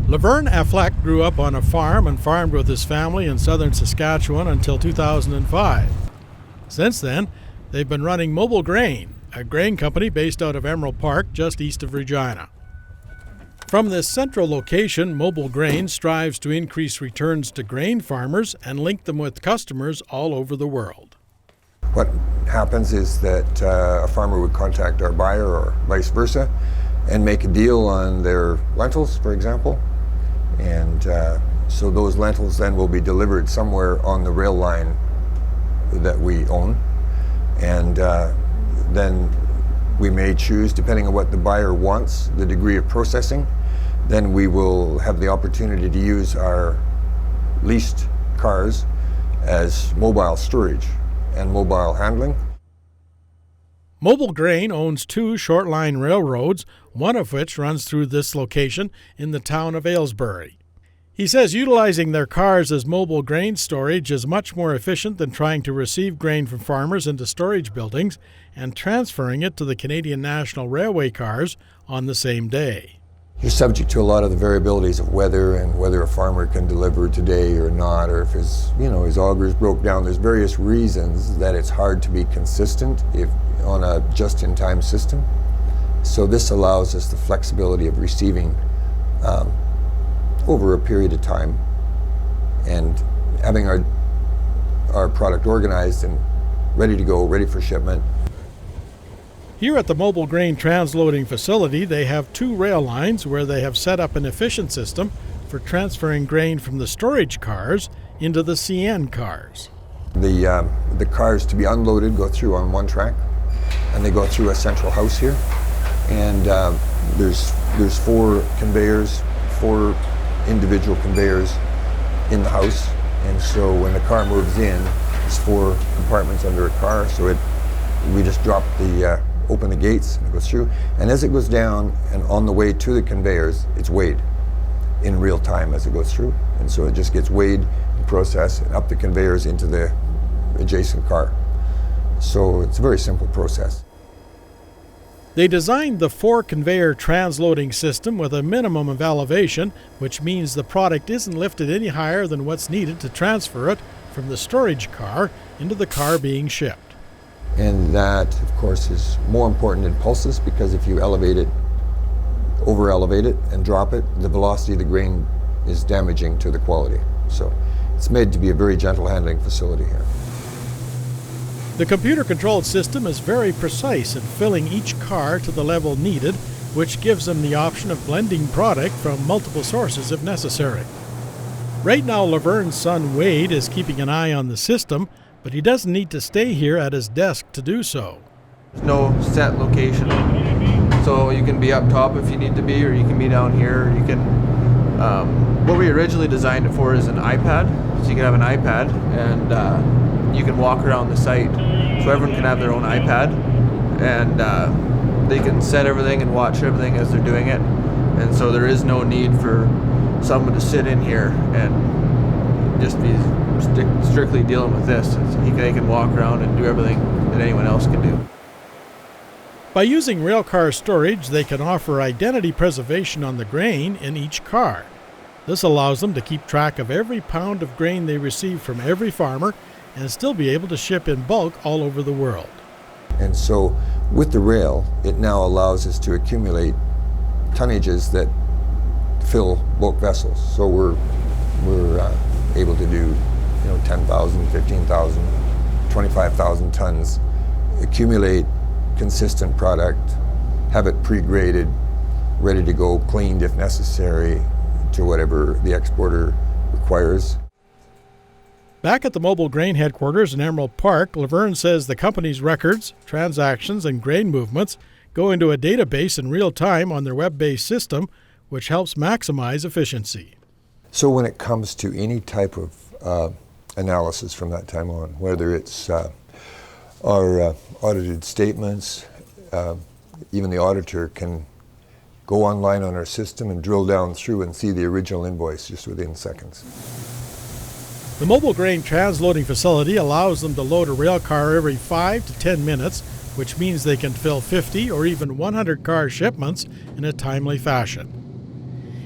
Laverne Affleck grew up on a farm and farmed with his family in southern Saskatchewan until 2005. Since then, they've been running Mobil Grain, a grain company based out of Emerald Park, just east of Regina. From this central location, Mobil Grain strives to increase returns to grain farmers and link them with customers all over the world. What happens is that a farmer would contact our buyer or vice versa and make a deal on their lentils, for example. And so those lentils then will be delivered somewhere on the rail line that we own. And then we may choose, depending on what the buyer wants, the degree of processing, then we will have the opportunity to use our leased cars as mobile storage and mobile handling. Mobil Grain owns 2 short-line railroads, one of which runs through this location in the town of Aylesbury. He says utilizing their cars as mobile grain storage is much more efficient than trying to receive grain from farmers into storage buildings and transferring it to the Canadian National Railway cars on the same day. You're subject to a lot of the variabilities of weather and whether a farmer can deliver today or not, or if his augers broke down. There's various reasons that it's hard to be consistent on a just-in-time system. So this allows us the flexibility of receiving over a period of time and having our product organized and ready to go, ready for shipment. Here at the Mobil Grain Transloading facility, they have 2 rail lines where they have set up an efficient system for transferring grain from the storage cars into the CN cars. The cars to be unloaded go through on one track, and they go through a central house here. And there's 4 conveyors, 4 individual conveyors in the house. And so when the car moves in, there's 4 compartments under a car. So we just drop open the gates and it goes through. And as it goes down and on the way to the conveyors, it's weighed in real time as it goes through. And so it just gets weighed and processed and up the conveyors into the adjacent car. So it's a very simple process. They designed the 4-conveyor transloading system with a minimum of elevation, which means the product isn't lifted any higher than what's needed to transfer it from the storage car into the car being shipped. And that, of course, is more important in pulses, because if you elevate it, over-elevate it and drop it, the velocity of the grain is damaging to the quality. So it's made to be a very gentle handling facility here. The computer-controlled system is very precise in filling each car to the level needed, which gives them the option of blending product from multiple sources if necessary. Right now, Laverne's son Wade is keeping an eye on the system, but he doesn't need to stay here at his desk to do so. There's no set location, so you can be up top if you need to be, or you can be down here. Or you can. What we originally designed it for is an iPad, so you can have an iPad and you can walk around the site, so everyone can have their own iPad, and they can set everything and watch everything as they're doing it. And so there is no need for someone to sit in here and just be strictly dealing with this. They can walk around and do everything that anyone else can do. By using railcar storage, they can offer identity preservation on the grain in each car. This allows them to keep track of every pound of grain they receive from every farmer and still be able to ship in bulk all over the world. And so with the rail, it now allows us to accumulate tonnages that fill bulk vessels. So we're able to do 10,000, 15,000, 25,000 tons, accumulate consistent product, have it pre-graded, ready to go, cleaned if necessary, to whatever the exporter requires. Back at the Mobil Grain headquarters in Emerald Park, Laverne says the company's records, transactions, and grain movements go into a database in real time on their web-based system, which helps maximize efficiency. So when it comes to any type of analysis from that time on, whether it's our audited statements, even the auditor can go online on our system and drill down through and see the original invoice just within seconds. The Mobil Grain transloading facility allows them to load a rail car every 5 to 10 minutes, which means they can fill 50 or even 100 car shipments in a timely fashion.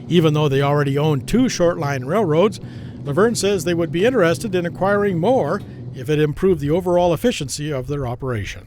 Even though they already own 2 short-line railroads, Laverne says they would be interested in acquiring more if it improved the overall efficiency of their operation.